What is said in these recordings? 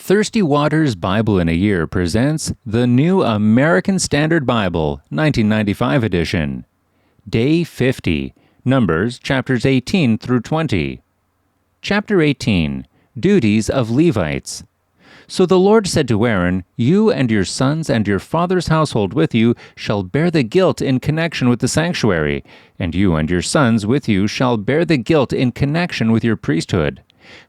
Thirstywater's Bible in a Year presents the New American Standard Bible, 1995 edition. Day 50, Numbers chapters 18 through 20. Chapter 18, Duties of Levites. So the Lord said to Aaron, "You and your sons and your father's household with you shall bear the guilt in connection with the sanctuary, and you and your sons with you shall bear the guilt in connection with your priesthood.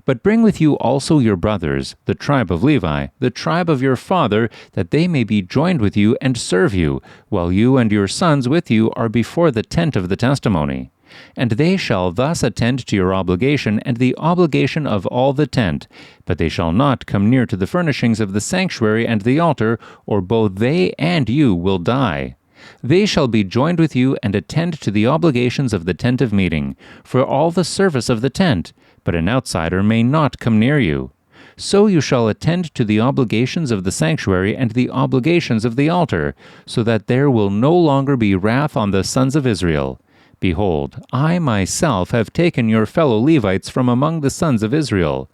But bring with you also your brothers, the tribe of Levi, the tribe of your father, that they may be joined with you and serve you, while you and your sons with you are before the tent of the testimony. And they shall thus attend to your obligation and the obligation of all the tent, but they shall not come near to the furnishings of the sanctuary and the altar, or both they and you will die. They shall be joined with you and attend to the obligations of the tent of meeting, for all the service of the tent, but an outsider may not come near you. So you shall attend to the obligations of the sanctuary and the obligations of the altar, so that there will no longer be wrath on the sons of Israel. Behold, I myself have taken your fellow Levites from among the sons of Israel.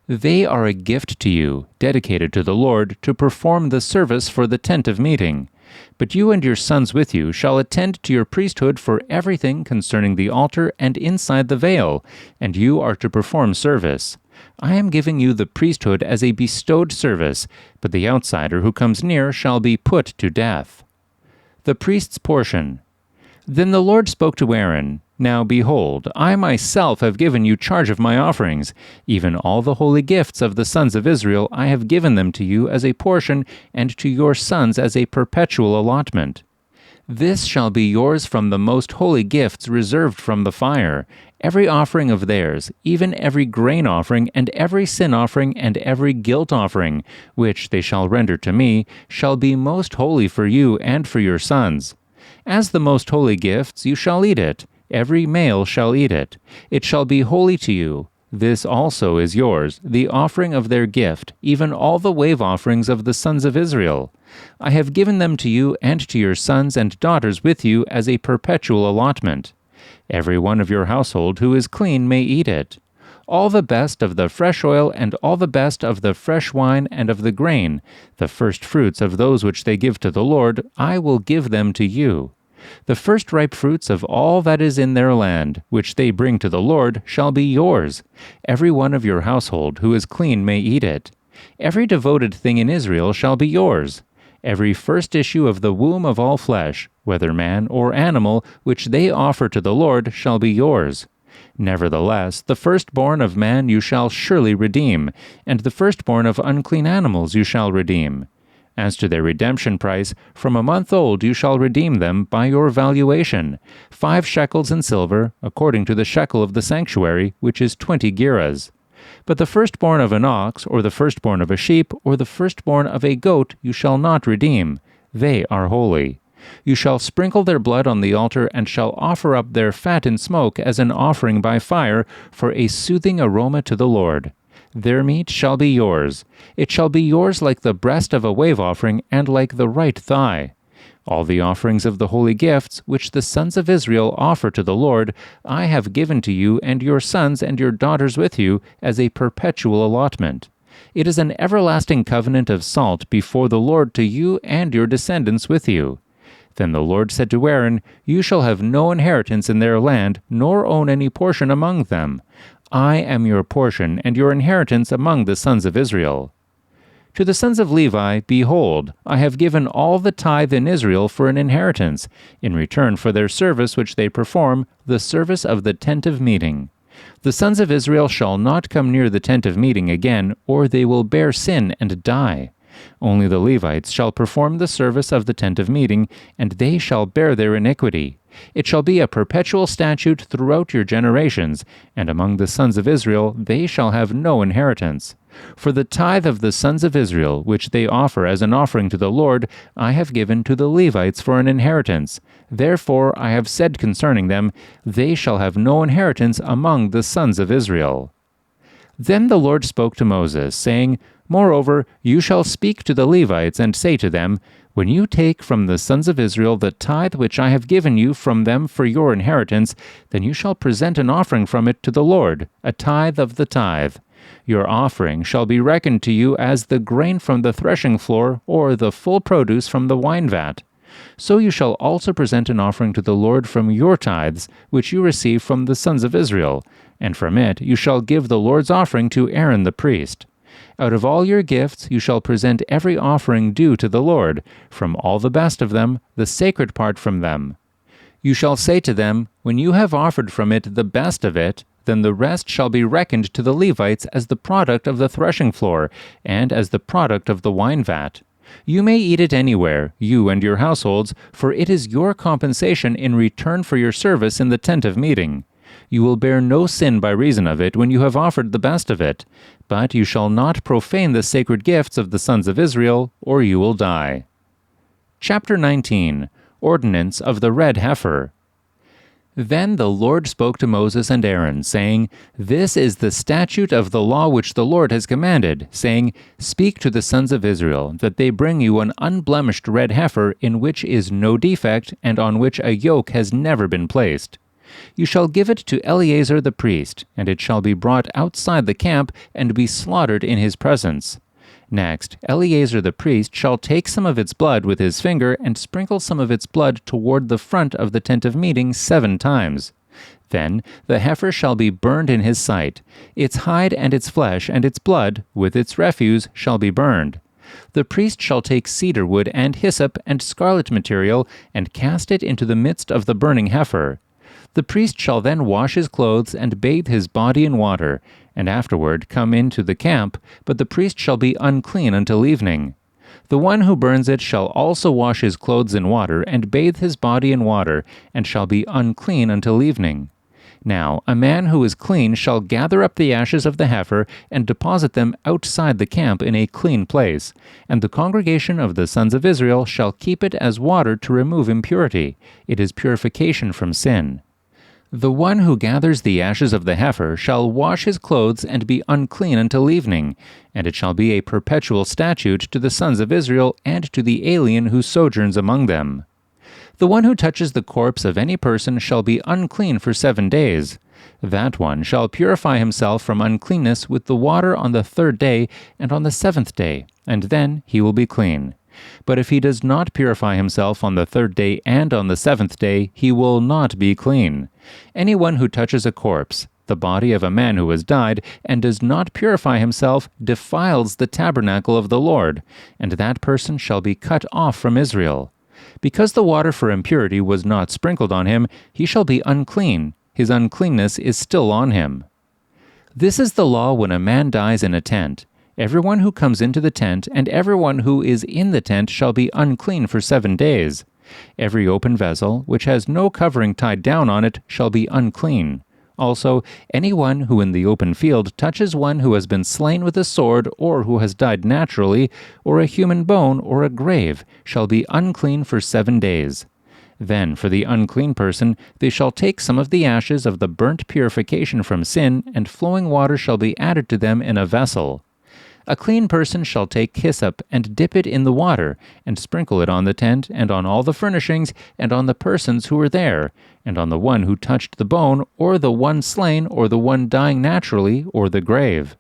They are a gift to you, dedicated to the Lord, to perform the service for the tent of meeting. But you and your sons with you shall attend to your priesthood for everything concerning the altar and inside the veil, and you are to perform service. I am giving you the priesthood as a bestowed service, but the outsider who comes near shall be put to death." The priest's portion. Then the Lord spoke to Aaron, "Now behold, I myself have given you charge of my offerings. Even all the holy gifts of the sons of Israel I have given them to you as a portion, and to your sons as a perpetual allotment. This shall be yours from the most holy gifts reserved from the fire. Every offering of theirs, even every grain offering, and every sin offering, and every guilt offering, which they shall render to me, shall be most holy for you and for your sons. As the most holy gifts you shall eat it. Every male shall eat it. It shall be holy to you. This also is yours, the offering of their gift, even all the wave offerings of the sons of Israel. I have given them to you and to your sons and daughters with you as a perpetual allotment. Every one of your household who is clean may eat it. All the best of the fresh oil and all the best of the fresh wine and of the grain, the first fruits of those which they give to the Lord, I will give them to you. The first ripe fruits of all that is in their land, which they bring to the Lord, shall be yours. Every one of your household who is clean may eat it. Every devoted thing in Israel shall be yours. Every first issue of the womb of all flesh, whether man or animal, which they offer to the Lord, shall be yours. Nevertheless, the firstborn of man you shall surely redeem, and the firstborn of unclean animals you shall redeem. As to their redemption price, from a month old you shall redeem them by your valuation, 5 shekels in silver, according to the shekel of the sanctuary, which is 20 gerahs. But the firstborn of an ox, or the firstborn of a sheep, or the firstborn of a goat you shall not redeem. They are holy. You shall sprinkle their blood on the altar, and shall offer up their fat in smoke as an offering by fire, for a soothing aroma to the Lord. Their meat shall be yours. It shall be yours like the breast of a wave offering, and like the right thigh. All the offerings of the holy gifts, which the sons of Israel offer to the Lord, I have given to you and your sons and your daughters with you, as a perpetual allotment. It is an everlasting covenant of salt before the Lord to you and your descendants with you." Then the Lord said to Aaron, "You shall have no inheritance in their land, nor own any portion among them. I am your portion and your inheritance among the sons of Israel." To the sons of Levi, behold, I have given all the tithe in Israel for an inheritance, in return for their service which they perform, the service of the tent of meeting. The sons of Israel shall not come near the tent of meeting again, or they will bear sin and die. Only the Levites shall perform the service of the tent of meeting, and they shall bear their iniquity. It shall be a perpetual statute throughout your generations, and among the sons of Israel they shall have no inheritance. For the tithe of the sons of Israel, which they offer as an offering to the Lord, I have given to the Levites for an inheritance. Therefore I have said concerning them, they shall have no inheritance among the sons of Israel. Then the Lord spoke to Moses, saying, "Moreover, you shall speak to the Levites, and say to them, When you take from the sons of Israel the tithe which I have given you from them for your inheritance, then you shall present an offering from it to the Lord, a tithe of the tithe. Your offering shall be reckoned to you as the grain from the threshing floor, or the full produce from the wine vat. So you shall also present an offering to the Lord from your tithes, which you receive from the sons of Israel, and from it you shall give the Lord's offering to Aaron the priest. Out of all your gifts you shall present every offering due to the Lord, from all the best of them, the sacred part from them. You shall say to them, when you have offered from it the best of it, then the rest shall be reckoned to the Levites as the product of the threshing floor, and as the product of the wine vat. You may eat it anywhere, you and your households, for it is your compensation in return for your service in the tent of meeting. You will bear no sin by reason of it when you have offered the best of it, but you shall not profane the sacred gifts of the sons of Israel, or you will die. Chapter 19. Ordinance of the Red Heifer. Then the Lord spoke to Moses and Aaron, saying, This is the statute of the law which the Lord has commanded, saying, Speak to the sons of Israel, that they bring you an unblemished red heifer, in which is no defect, and on which a yoke has never been placed. You shall give it to Eleazar the priest, and it shall be brought outside the camp, and be slaughtered in his presence. Next, Eleazar the priest shall take some of its blood with his finger and sprinkle some of its blood toward the front of the tent of meeting 7 times. Then the heifer shall be burned in his sight. Its hide and its flesh and its blood, with its refuse, shall be burned. The priest shall take cedar wood and hyssop and scarlet material and cast it into the midst of the burning heifer. The priest shall then wash his clothes and bathe his body in water, and afterward come into the camp, but the priest shall be unclean until evening. The one who burns it shall also wash his clothes in water, and bathe his body in water, and shall be unclean until evening. Now a man who is clean shall gather up the ashes of the heifer, and deposit them outside the camp in a clean place, and the congregation of the sons of Israel shall keep it as water to remove impurity. It is purification from sin. The one who gathers the ashes of the heifer shall wash his clothes and be unclean until evening, and it shall be a perpetual statute to the sons of Israel and to the alien who sojourns among them. The one who touches the corpse of any person shall be unclean for 7 days. That one shall purify himself from uncleanness with the water on the 3rd day and on the 7th day, and then he will be clean. But if he does not purify himself on the 3rd day and on the 7th day, he will not be clean. Anyone who touches a corpse, the body of a man who has died, and does not purify himself, defiles the tabernacle of the Lord, and that person shall be cut off from Israel. Because the water for impurity was not sprinkled on him, he shall be unclean. His uncleanness is still on him. This is the law when a man dies in a tent. Everyone who comes into the tent and everyone who is in the tent shall be unclean for 7 days. Every open vessel, which has no covering tied down on it, shall be unclean. Also, anyone who in the open field touches one who has been slain with a sword, or who has died naturally, or a human bone, or a grave, shall be unclean for 7 days. Then for the unclean person they shall take some of the ashes of the burnt purification from sin, and flowing water shall be added to them in a vessel. A clean person shall take hyssop and dip it in the water, and sprinkle it on the tent, and on all the furnishings, and on the persons who were there, and on the one who touched the bone, or the one slain, or the one dying naturally, or the grave.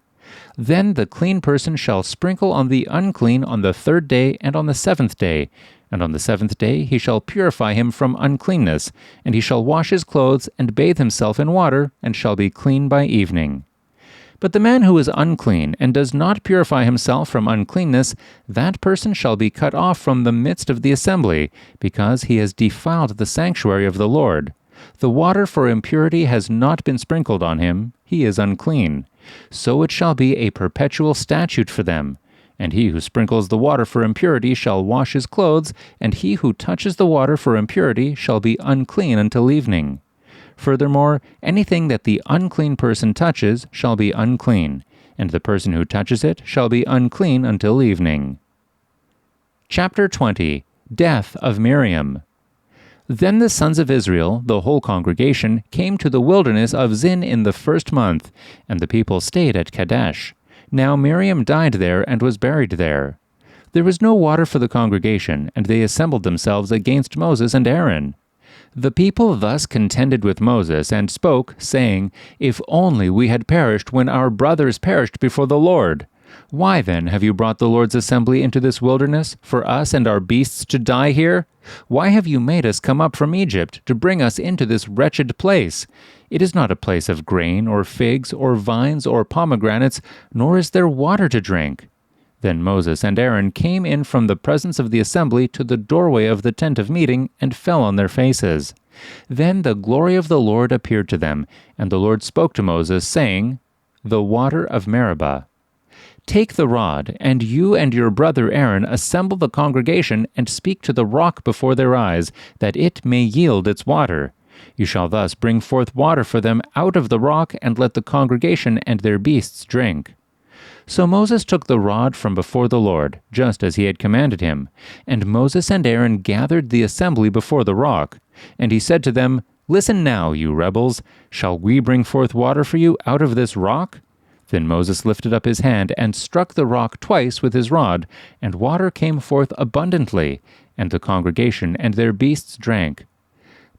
Then the clean person shall sprinkle on the unclean on the 3rd day and on the 7th day, and on the 7th day he shall purify him from uncleanness, and he shall wash his clothes and bathe himself in water, and shall be clean by evening. But the man who is unclean and does not purify himself from uncleanness, that person shall be cut off from the midst of the assembly, because he has defiled the sanctuary of the Lord. The water for impurity has not been sprinkled on him. He is unclean. So it shall be a perpetual statute for them. And he who sprinkles the water for impurity shall wash his clothes, and he who touches the water for impurity shall be unclean until evening. Furthermore, anything that the unclean person touches shall be unclean, and the person who touches it shall be unclean until evening. Chapter 20. Death of Miriam. Then the sons of Israel, the whole congregation, came to the wilderness of Zin in the 1st month, and the people stayed at Kadesh. Now Miriam died there and was buried there. There was no water for the congregation, and they assembled themselves against Moses and Aaron. The people thus contended with Moses and spoke, saying, If only we had perished when our brothers perished before the Lord! Why then have you brought the Lord's assembly into this wilderness, for us and our beasts to die here? Why have you made us come up from Egypt to bring us into this wretched place? It is not a place of grain, or figs, or vines, or pomegranates, nor is there water to drink. Then Moses and Aaron came in from the presence of the assembly to the doorway of the tent of meeting, and fell on their faces. Then the glory of the Lord appeared to them, and the Lord spoke to Moses, saying, The water of Meribah. Take the rod, and you and your brother Aaron assemble the congregation, and speak to the rock before their eyes, that it may yield its water. You shall thus bring forth water for them out of the rock, and let the congregation and their beasts drink. So Moses took the rod from before the Lord, just as he had commanded him. And Moses and Aaron gathered the assembly before the rock. And he said to them, Listen now, you rebels, shall we bring forth water for you out of this rock? Then Moses lifted up his hand and struck the rock twice with his rod, and water came forth abundantly, and the congregation and their beasts drank.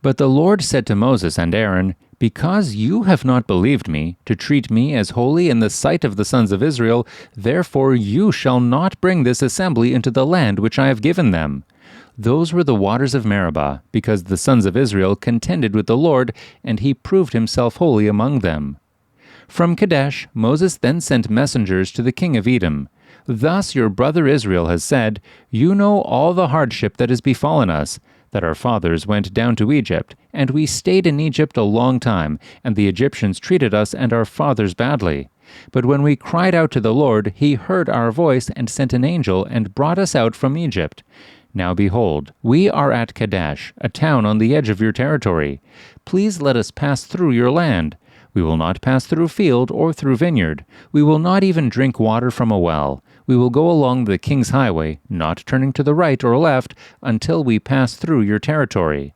But the Lord said to Moses and Aaron, Because you have not believed me, to treat me as holy in the sight of the sons of Israel, therefore you shall not bring this assembly into the land which I have given them. Those were the waters of Meribah, because the sons of Israel contended with the Lord, and he proved himself holy among them. From Kadesh, Moses then sent messengers to the king of Edom. Thus your brother Israel has said, You know all the hardship that has befallen us, that our fathers went down to Egypt, and we stayed in Egypt a long time, and the Egyptians treated us and our fathers badly. But when we cried out to the Lord, he heard our voice and sent an angel and brought us out from Egypt. Now behold, we are at Kadesh, a town on the edge of your territory. Please let us pass through your land. We will not pass through field or through vineyard. We will not even drink water from a well. We will go along the king's highway, not turning to the right or left, until we pass through your territory.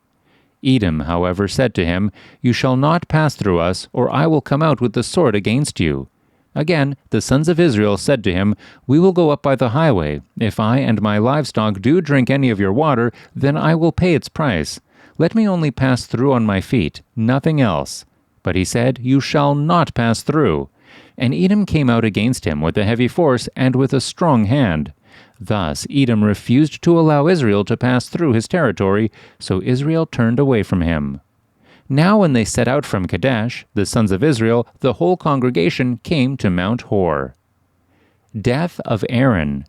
Edom, however, said to him, You shall not pass through us, or I will come out with the sword against you. Again, the sons of Israel said to him, We will go up by the highway. If I and my livestock do drink any of your water, then I will pay its price. Let me only pass through on my feet, nothing else. But he said, You shall not pass through. And Edom came out against him with a heavy force and with a strong hand. Thus Edom refused to allow Israel to pass through his territory, so Israel turned away from him. Now when they set out from Kadesh, the sons of Israel, the whole congregation, came to Mount Hor. Death of Aaron.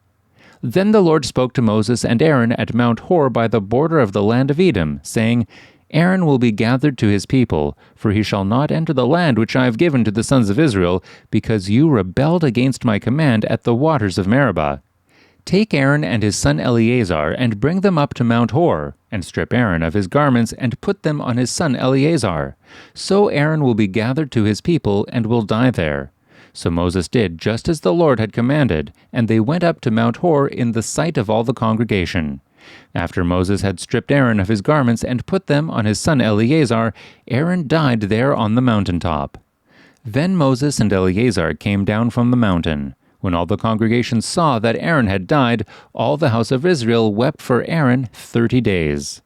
Then the Lord spoke to Moses and Aaron at Mount Hor by the border of the land of Edom, saying, Aaron will be gathered to his people, for he shall not enter the land which I have given to the sons of Israel, because you rebelled against my command at the waters of Meribah. Take Aaron and his son Eleazar, and bring them up to Mount Hor, and strip Aaron of his garments, and put them on his son Eleazar. So Aaron will be gathered to his people, and will die there. So Moses did just as the Lord had commanded, and they went up to Mount Hor in the sight of all the congregation. After Moses had stripped Aaron of his garments and put them on his son Eleazar, Aaron died there on the mountaintop. Then Moses and Eleazar came down from the mountain. When all the congregation saw that Aaron had died, all the house of Israel wept for Aaron 30 days.